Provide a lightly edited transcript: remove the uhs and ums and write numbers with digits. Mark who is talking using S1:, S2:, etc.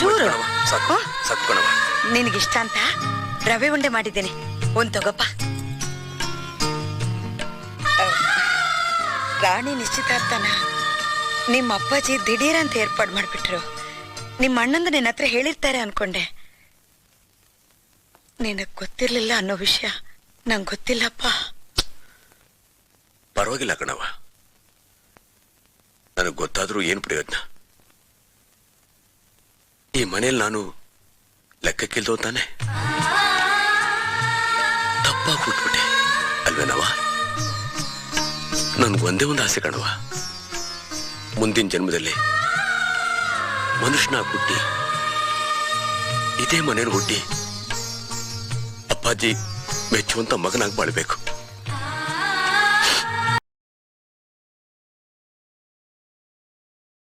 S1: ಚೂರು
S2: ನಿನಗಿಷ್ಟ ಅಂತ ರವೆ ಉಂಡೆ ಮಾಡಿದ್ದೇನೆ, ಒಂದ್ ತಗೋಪ್ಪ. ರಾಣಿ ನಿಶ್ಚಿತಾರ್ಥನ ನಿಮ್ಮ ಅಪ್ಪಾಜಿ ದಿಢೀರ್ ಅಂತ ಏರ್ಪಾಡು ಮಾಡ್ಬಿಟ್ರು. ನಿಮ್ಮ ಅಣ್ಣಂದು ನಿನ್ನ ಹತ್ರ ಹೇಳಿರ್ತಾರೆ ಅನ್ಕೊಂಡೆ. ನಿನಗ್ ಗೊತ್ತಿರ್ಲಿಲ್ಲ ಅನ್ನೋ ವಿಷಯ ನಂಗೆ ಗೊತ್ತಿಲ್ಲಪ್ಪ.
S1: ಪರವಾಗಿಲ್ಲ ಕಣವ, ನನಗ್ ಗೊತ್ತಾದ್ರೂ ಏನ್ ಪ್ರಯೋಜನ? ಈ ಮನೇಲಿ ನಾನು ಲೆಕ್ಕಕ್ಕಿಲ್ದೋ ತಾನೆ. ತಪ್ಪಾಗಿ ಹುಟ್ಬಿಟ್ಟೆ ಅಲ್ವೇನವ? ನನ್ಗೊಂದೇ ಒಂದು ಆಸೆ ಕಣವ, ಮುಂದಿನ ಜನ್ಮದಲ್ಲಿ ಮನುಷ್ಯನಾಗಿ ಹುಟ್ಟಿ ಇದೇ ಮನೇಲಿ ಹುಟ್ಟಿ ಅಪ್ಪಾಜಿ ಮೆಚ್ಚುವಂತ ಮಗನಾಗಿ ಬಾಳ್ಬೇಕು.